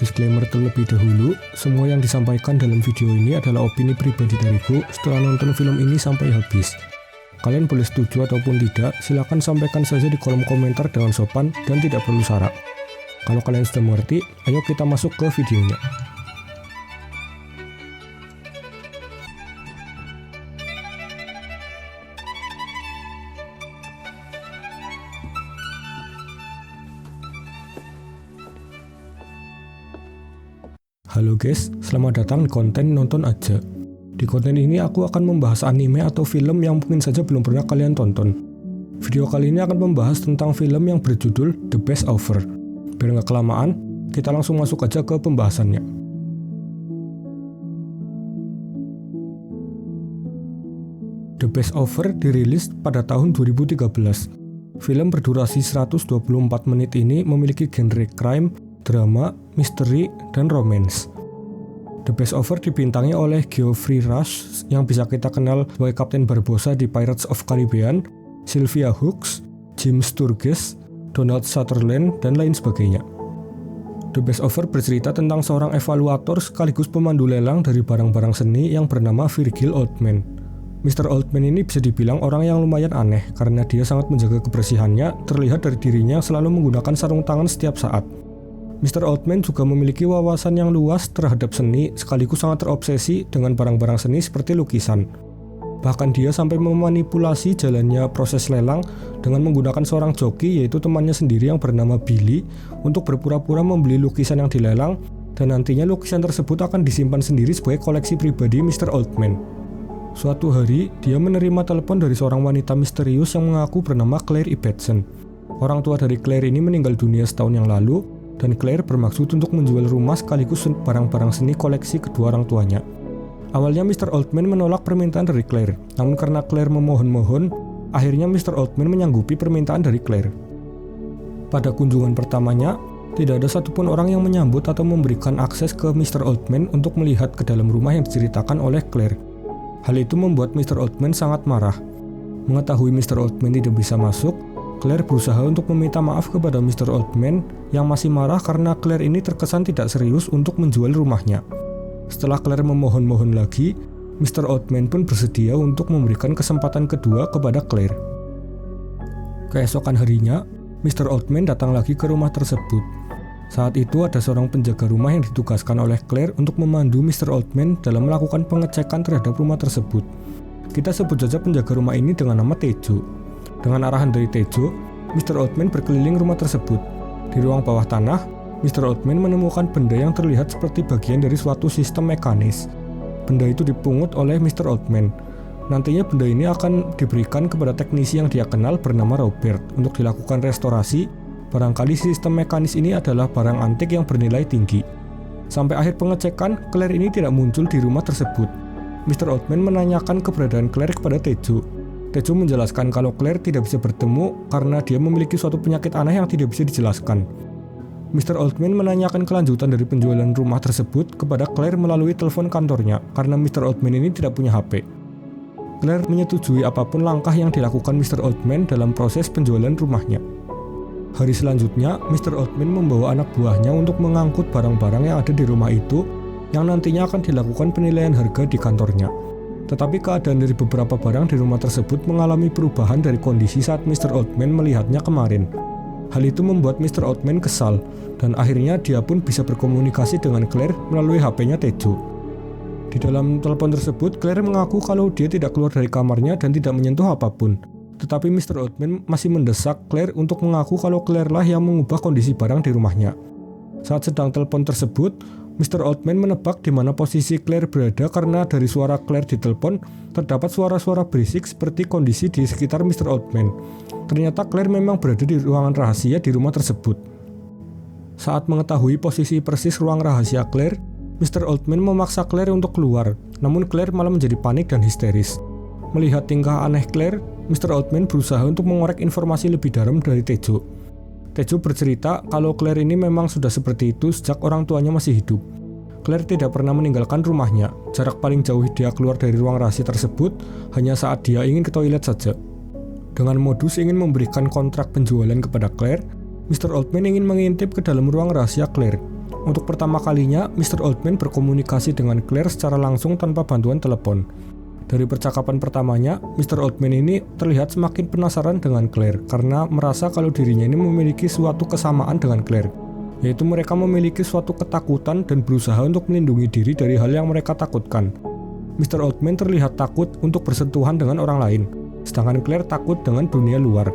Disclaimer terlebih dahulu, semua yang disampaikan dalam video ini adalah opini pribadi dariku setelah nonton film ini sampai habis. Kalian boleh setuju ataupun tidak, silakan sampaikan saja di kolom komentar dengan sopan dan tidak perlu syarat. Kalau kalian sudah mengerti, ayo kita masuk ke videonya. Halo guys, selamat datang di konten nonton aja. Di konten ini aku akan membahas anime atau film yang mungkin saja belum pernah kalian tonton. Video kali ini akan membahas tentang film yang berjudul The Best Offer. Biar nggak kelamaan, kita langsung masuk aja ke pembahasannya. The Best Offer dirilis pada tahun 2013. Film berdurasi 124 menit ini memiliki genre crime, drama, misteri, dan romance. The Best Offer dibintangi oleh Geoffrey Rush yang bisa kita kenal sebagai Kapten Barbossa di Pirates of Caribbean, Sylvia Hooks, Jim Sturgess, Donald Sutherland, dan lain sebagainya. The Best Offer bercerita tentang seorang evaluator sekaligus pemandu lelang dari barang-barang seni yang bernama Virgil Oldman. Mr. Oldman ini bisa dibilang orang yang lumayan aneh karena dia sangat menjaga kebersihannya, terlihat dari dirinya yang selalu menggunakan sarung tangan setiap saat. Mr. Oldman juga memiliki wawasan yang luas terhadap seni sekaligus sangat terobsesi dengan barang-barang seni seperti lukisan. Bahkan dia sampai memanipulasi jalannya proses lelang dengan menggunakan seorang joki yaitu temannya sendiri yang bernama Billy untuk berpura-pura membeli lukisan yang dilelang dan nantinya lukisan tersebut akan disimpan sendiri sebagai koleksi pribadi Mr. Oldman. Suatu hari, dia menerima telepon dari seorang wanita misterius yang mengaku bernama Claire Ibbotson. Orang tua dari Claire ini meninggal dunia setahun yang lalu, dan Claire bermaksud untuk menjual rumah sekaligus barang-barang seni koleksi kedua orang tuanya. Awalnya Mr. Oldman menolak permintaan dari Claire, namun karena Claire memohon-mohon, akhirnya Mr. Oldman menyanggupi permintaan dari Claire. Pada kunjungan pertamanya, tidak ada satupun orang yang menyambut atau memberikan akses ke Mr. Oldman untuk melihat ke dalam rumah yang diceritakan oleh Claire. Hal itu membuat Mr. Oldman sangat marah. Mengetahui Mr. Oldman tidak bisa masuk, Claire berusaha untuk meminta maaf kepada Mr. Oldman yang masih marah karena Claire ini terkesan tidak serius untuk menjual rumahnya. Setelah Claire memohon-mohon lagi, Mr. Oldman pun bersedia untuk memberikan kesempatan kedua kepada Claire. Keesokan harinya, Mr. Oldman datang lagi ke rumah tersebut. Saat itu ada seorang penjaga rumah yang ditugaskan oleh Claire untuk memandu Mr. Oldman dalam melakukan pengecekan terhadap rumah tersebut. Kita sebut saja penjaga rumah ini dengan nama Tejo. Dengan arahan dari Tejo, Mr. Oldman berkeliling rumah tersebut. Di ruang bawah tanah, Mr. Oldman menemukan benda yang terlihat seperti bagian dari suatu sistem mekanis. Benda itu dipungut oleh Mr. Oldman. Nantinya benda ini akan diberikan kepada teknisi yang dia kenal bernama Robert untuk dilakukan restorasi. Barangkali sistem mekanis ini adalah barang antik yang bernilai tinggi. Sampai akhir pengecekan, Claire ini tidak muncul di rumah tersebut. Mr. Oldman menanyakan keberadaan Claire kepada Tejo. Tejo menjelaskan kalau Claire tidak bisa bertemu karena dia memiliki suatu penyakit aneh yang tidak bisa dijelaskan. Mr. Oldman menanyakan kelanjutan dari penjualan rumah tersebut kepada Claire melalui telepon kantornya karena Mr. Oldman ini tidak punya HP. Claire menyetujui apapun langkah yang dilakukan Mr. Oldman dalam proses penjualan rumahnya. Hari selanjutnya, Mr. Oldman membawa anak buahnya untuk mengangkut barang-barang yang ada di rumah itu yang nantinya akan dilakukan penilaian harga di kantornya. Tetapi keadaan dari beberapa barang di rumah tersebut mengalami perubahan dari kondisi saat Mr. Oldman melihatnya kemarin. Hal itu membuat Mr. Oldman kesal, dan akhirnya dia pun bisa berkomunikasi dengan Claire melalui HP-nya Tejo. Di dalam telepon tersebut, Claire mengaku kalau dia tidak keluar dari kamarnya dan tidak menyentuh apapun. Tetapi Mr. Oldman masih mendesak Claire untuk mengaku kalau Claire lah yang mengubah kondisi barang di rumahnya. Saat sedang telepon tersebut, Mr. Oldman menebak di mana posisi Claire berada karena dari suara Claire di telepon terdapat suara-suara berisik seperti kondisi di sekitar Mr. Oldman. Ternyata Claire memang berada di ruangan rahasia di rumah tersebut. Saat mengetahui posisi persis ruang rahasia Claire, Mr. Oldman memaksa Claire untuk keluar, namun Claire malah menjadi panik dan histeris. Melihat tingkah aneh Claire, Mr. Oldman berusaha untuk mengorek informasi lebih dalam dari Tejo. Tejo bercerita kalau Claire ini memang sudah seperti itu sejak orang tuanya masih hidup. Claire tidak pernah meninggalkan rumahnya. Jarak paling jauh dia keluar dari ruang rahasia tersebut hanya saat dia ingin ke toilet saja. Dengan modus ingin memberikan kontrak penjualan kepada Claire, Mr. Oldman ingin mengintip ke dalam ruang rahasia Claire. Untuk pertama kalinya, Mr. Oldman berkomunikasi dengan Claire secara langsung tanpa bantuan telepon. Dari percakapan pertamanya, Mr. Oldman ini terlihat semakin penasaran dengan Claire karena merasa kalau dirinya ini memiliki suatu kesamaan dengan Claire, yaitu mereka memiliki suatu ketakutan dan berusaha untuk melindungi diri dari hal yang mereka takutkan. Mr. Oldman terlihat takut untuk bersentuhan dengan orang lain, sedangkan Claire takut dengan dunia luar.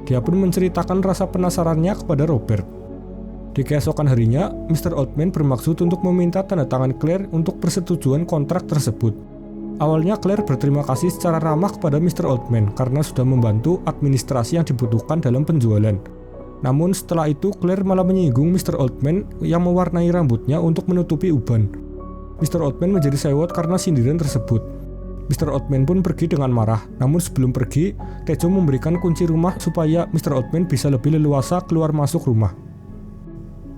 Dia pun menceritakan rasa penasarannya kepada Robert. Di keesokan harinya, Mr. Oldman bermaksud untuk meminta tanda tangan Claire untuk persetujuan kontrak tersebut. Awalnya Claire berterima kasih secara ramah kepada Mr. Oldman karena sudah membantu administrasi yang dibutuhkan dalam penjualan. Namun setelah itu Claire malah menyinggung Mr. Oldman yang mewarnai rambutnya untuk menutupi uban. Mr. Oldman menjadi sewot karena sindiran tersebut. Mr. Oldman pun pergi dengan marah, namun sebelum pergi, Tejo memberikan kunci rumah supaya Mr. Oldman bisa lebih leluasa keluar masuk rumah.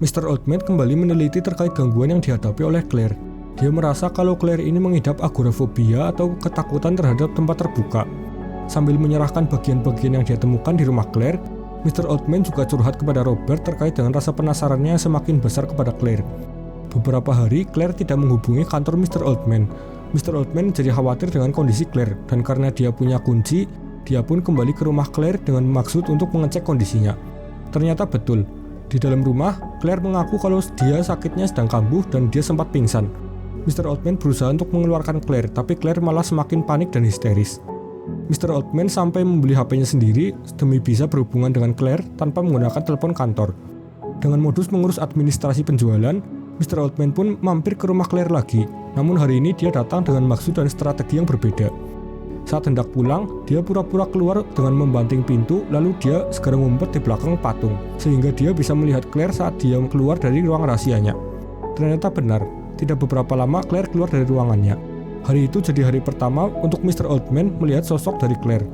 Mr. Oldman kembali meneliti terkait gangguan yang dihadapi oleh Claire. Dia merasa kalau Claire ini mengidap agorafobia atau ketakutan terhadap tempat terbuka. Sambil menyerahkan bagian-bagian yang dia temukan di rumah Claire, Mr. Oldman juga curhat kepada Robert terkait dengan rasa penasarannya yang semakin besar kepada Claire. Beberapa hari, Claire tidak menghubungi kantor Mr. Oldman. Mr. Oldman jadi khawatir dengan kondisi Claire, dan karena dia punya kunci, dia pun kembali ke rumah Claire dengan maksud untuk mengecek kondisinya. Ternyata betul, di dalam rumah, Claire mengaku kalau dia sakitnya sedang kambuh dan dia sempat pingsan. Mr. Oldman berusaha untuk mengeluarkan Claire, tapi Claire malah semakin panik dan histeris. Mr. Oldman sampai membeli HP-nya sendiri demi bisa berhubungan dengan Claire tanpa menggunakan telepon kantor. Dengan modus mengurus administrasi penjualan, Mr. Oldman pun mampir ke rumah Claire lagi, namun hari ini dia datang dengan maksud dan strategi yang berbeda. Saat hendak pulang, dia pura-pura keluar dengan membanting pintu, lalu dia segera ngumpet di belakang patung, sehingga dia bisa melihat Claire saat dia keluar dari ruang rahasianya. Ternyata benar, tidak beberapa lama Claire keluar dari ruangannya. Hari itu jadi hari pertama untuk Mr. Oldman melihat sosok dari Claire.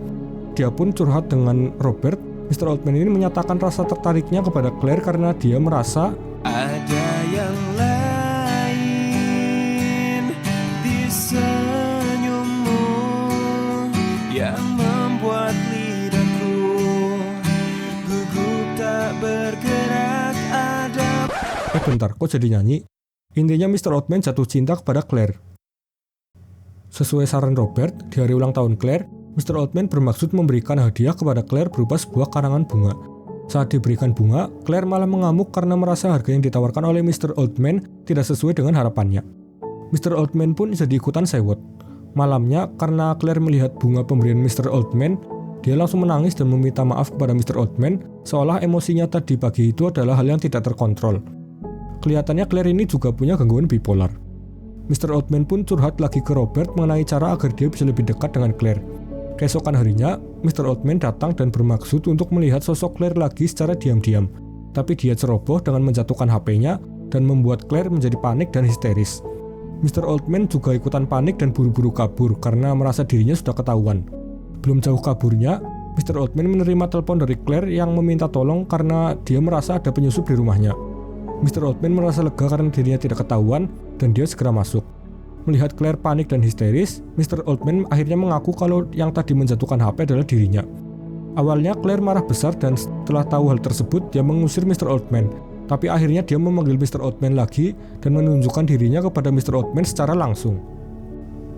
Dia pun curhat dengan Robert. Mr. Oldman ini menyatakan rasa tertariknya kepada Claire karena dia merasa ada yang lain di senyummu yang membuat lidahku gugup tak bergerak. Ada bentar, kok jadi nyanyi? Intinya Mr. Oldman jatuh cinta kepada Claire. Sesuai saran Robert, di hari ulang tahun Claire, Mr. Oldman bermaksud memberikan hadiah kepada Claire berupa sebuah karangan bunga. Saat diberikan bunga, Claire malah mengamuk karena merasa harga yang ditawarkan oleh Mr. Oldman tidak sesuai dengan harapannya. Mr. Oldman pun jadi ikutan sewot. Malamnya, karena Claire melihat bunga pemberian Mr. Oldman, dia langsung menangis dan meminta maaf kepada Mr. Oldman, seolah emosinya tadi pagi itu adalah hal yang tidak terkontrol. Kelihatannya Claire ini juga punya gangguan bipolar. Mr. Oldman pun curhat lagi ke Robert mengenai cara agar dia bisa lebih dekat dengan Claire. Keesokan harinya, Mr. Oldman datang dan bermaksud untuk melihat sosok Claire lagi secara diam-diam. Tapi dia ceroboh dengan menjatuhkan HP-nya dan membuat Claire menjadi panik dan histeris. Mr. Oldman juga ikutan panik dan buru-buru kabur karena merasa dirinya sudah ketahuan. Belum jauh kaburnya, Mr. Oldman menerima telepon dari Claire yang meminta tolong karena dia merasa ada penyusup di rumahnya. Mr. Oldman merasa lega karena dirinya tidak ketahuan dan dia segera masuk. Melihat Claire panik dan histeris, Mr. Oldman akhirnya mengaku kalau yang tadi menjatuhkan HP adalah dirinya. Awalnya Claire marah besar dan setelah tahu hal tersebut dia mengusir Mr. Oldman. Tapi akhirnya dia memanggil Mr. Oldman lagi dan menunjukkan dirinya kepada Mr. Oldman secara langsung.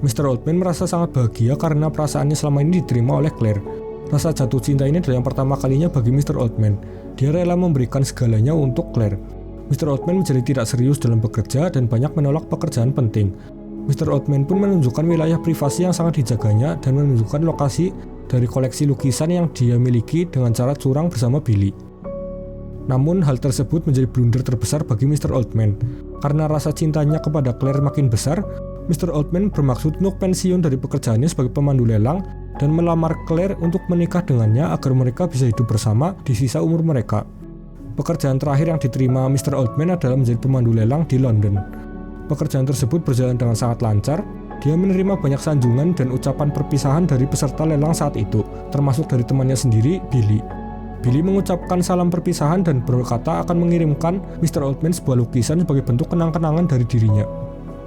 Mr. Oldman merasa sangat bahagia karena perasaannya selama ini diterima oleh Claire. Rasa jatuh cinta ini adalah yang pertama kalinya bagi Mr. Oldman. Dia rela memberikan segalanya untuk Claire. Mr. Oldman menjadi tidak serius dalam bekerja dan banyak menolak pekerjaan penting. Mr. Oldman pun menunjukkan wilayah privasi yang sangat dijaganya dan menunjukkan lokasi dari koleksi lukisan yang dia miliki dengan cara curang bersama Billy. Namun hal tersebut menjadi blunder terbesar bagi Mr. Oldman. Karena rasa cintanya kepada Claire makin besar, Mr. Oldman bermaksud untuk pensiun dari pekerjaannya sebagai pemandu lelang dan melamar Claire untuk menikah dengannya agar mereka bisa hidup bersama di sisa umur mereka. Pekerjaan terakhir yang diterima Mr. Oldman adalah menjadi pemandu lelang di London. Pekerjaan tersebut berjalan dengan sangat lancar. Dia menerima banyak sanjungan dan ucapan perpisahan dari peserta lelang saat itu, termasuk dari temannya sendiri, Billy. Billy mengucapkan salam perpisahan dan berkata akan mengirimkan Mr. Oldman sebuah lukisan sebagai bentuk kenang-kenangan dari dirinya.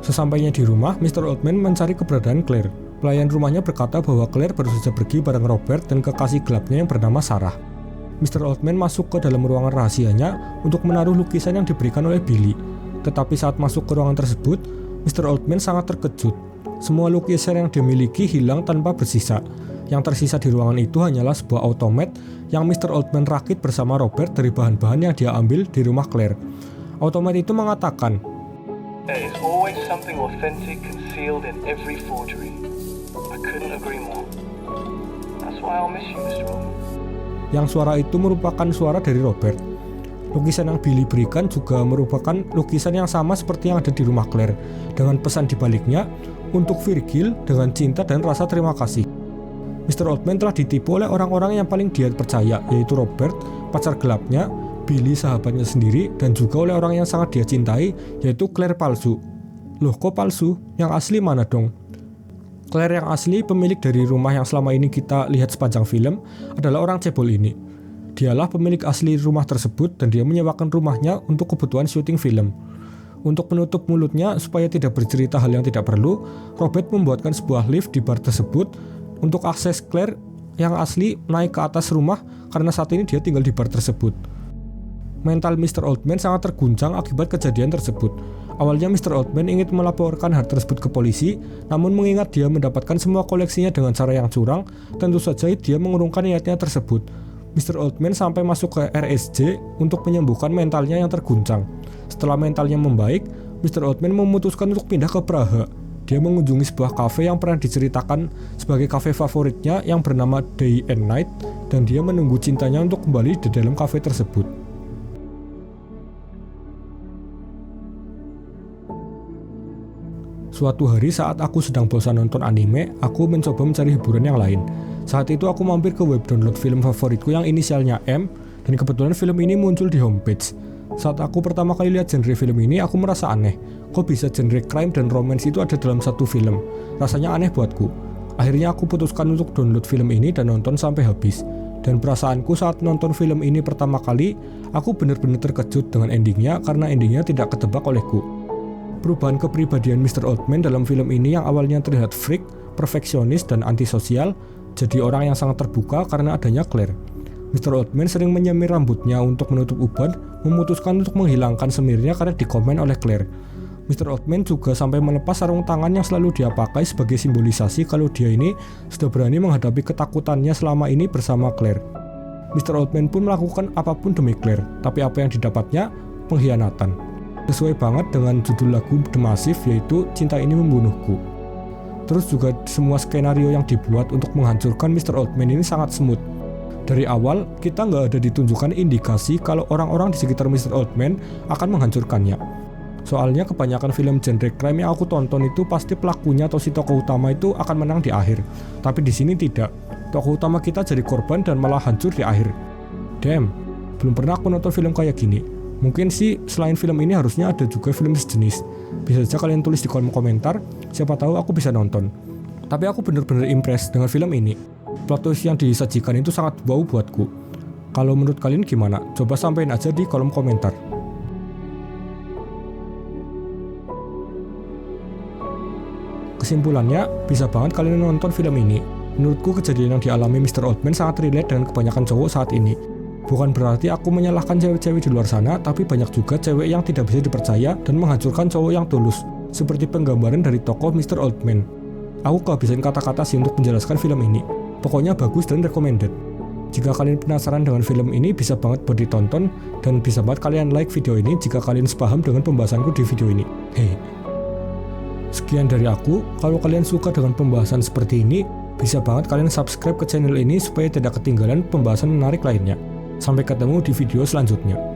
Sesampainya di rumah, Mr. Oldman mencari keberadaan Claire. Pelayan rumahnya berkata bahwa Claire baru saja pergi bareng Robert dan kekasih gelapnya yang bernama Sarah. Mr. Oldman masuk ke dalam ruangan rahasianya untuk menaruh lukisan yang diberikan oleh Billy. Tetapi saat masuk ke ruangan tersebut, Mr. Oldman sangat terkejut. Semua lukisan yang dimiliki hilang tanpa bersisa. Yang tersisa di ruangan itu hanyalah sebuah automat yang Mr. Oldman rakit bersama Robert dari bahan-bahan yang dia ambil di rumah Claire. Automat itu mengatakan, There is always something authentic concealed in every forgery. I couldn't agree more. That's why I'll miss you, Mr. Oldman. Yang suara itu merupakan suara dari Robert. Lukisan yang Billy berikan juga merupakan lukisan yang sama seperti yang ada di rumah Claire, dengan pesan di baliknya, untuk Virgil dengan cinta dan rasa terima kasih. Mr. Oldman telah ditipu oleh orang-orang yang paling dia percaya, yaitu Robert, pacar gelapnya, Billy sahabatnya sendiri, dan juga oleh orang yang sangat dia cintai, yaitu Claire palsu. Loh, kok palsu? Yang asli mana dong? Claire yang asli, pemilik dari rumah yang selama ini kita lihat sepanjang film, adalah orang cebol ini. Dialah pemilik asli rumah tersebut dan dia menyewakan rumahnya untuk kebutuhan syuting film. Untuk menutup mulutnya supaya tidak bercerita hal yang tidak perlu, Robert membuatkan sebuah lift di bar tersebut untuk akses Claire yang asli naik ke atas rumah karena saat ini dia tinggal di bar tersebut. Mental Mr. Oldman sangat terguncang akibat kejadian tersebut. Awalnya Mr. Oldman ingin melaporkan hal tersebut ke polisi, namun mengingat dia mendapatkan semua koleksinya dengan cara yang curang, tentu saja dia mengurungkan niatnya tersebut. Mr. Oldman sampai masuk ke RSJ untuk menyembuhkan mentalnya yang terguncang. Setelah mentalnya membaik, Mr. Oldman memutuskan untuk pindah ke Praha. Dia mengunjungi sebuah kafe yang pernah diceritakan sebagai kafe favoritnya yang bernama Day and Night, dan dia menunggu cintanya untuk kembali di dalam kafe tersebut. Suatu hari saat aku sedang bosan nonton anime, aku mencoba mencari hiburan yang lain. Saat itu aku mampir ke web download film favoritku yang inisialnya M, dan kebetulan film ini muncul di homepage. Saat aku pertama kali lihat genre film ini, aku merasa aneh. Kok bisa genre crime dan romance itu ada dalam satu film? Rasanya aneh buatku. Akhirnya aku putuskan untuk download film ini dan nonton sampai habis. Dan perasaanku saat nonton film ini pertama kali, aku benar-benar terkejut dengan endingnya karena endingnya tidak ketebak olehku. Perubahan kepribadian Mr. Oldman dalam film ini yang awalnya terlihat freak, perfeksionis, dan antisosial, jadi orang yang sangat terbuka karena adanya Claire. Mr. Oldman sering menyemir rambutnya untuk menutup uban, memutuskan untuk menghilangkan semirnya karena dikomen oleh Claire. Mr. Oldman juga sampai melepas sarung tangan yang selalu dia pakai sebagai simbolisasi kalau dia ini sudah berani menghadapi ketakutannya selama ini bersama Claire. Mr. Oldman pun melakukan apapun demi Claire, tapi apa yang didapatnya? Pengkhianatan. Sesuai banget dengan judul lagu The Massive, yaitu Cinta Ini Membunuhku. Terus juga semua skenario yang dibuat untuk menghancurkan Mr. Oldman ini sangat smooth. Dari awal, kita nggak ada ditunjukkan indikasi kalau orang-orang di sekitar Mr. Oldman akan menghancurkannya. Soalnya kebanyakan film genre crime yang aku tonton itu pasti pelakunya atau si tokoh utama itu akan menang di akhir. Tapi di sini tidak. Tokoh utama kita jadi korban dan malah hancur di akhir. Damn, belum pernah aku nonton film kayak gini. Mungkin sih selain film ini harusnya ada juga film sejenis. Bisa saja kalian tulis di kolom komentar, siapa tahu aku bisa nonton. Tapi aku bener-bener impress dengan film ini. Plot twist yang disajikan itu sangat wow buatku. Kalau menurut kalian gimana? Coba sampein aja di kolom komentar. Kesimpulannya, bisa banget kalian nonton film ini. Menurutku kejadian yang dialami Mr. Oldman sangat relate dengan kebanyakan cowok saat ini. Bukan berarti aku menyalahkan cewek-cewek di luar sana, tapi banyak juga cewek yang tidak bisa dipercaya dan menghancurkan cowok yang tulus, seperti penggambaran dari tokoh Mr. Oldman. Aku kehabisan kata-kata sih untuk menjelaskan film ini. Pokoknya bagus dan recommended. Jika kalian penasaran dengan film ini, bisa banget buat ditonton, dan bisa banget kalian like video ini jika kalian sepaham dengan pembahasanku di video ini. Hei. Sekian dari aku. Kalau kalian suka dengan pembahasan seperti ini, bisa banget kalian subscribe ke channel ini supaya tidak ketinggalan pembahasan menarik lainnya. Sampai ketemu di video selanjutnya.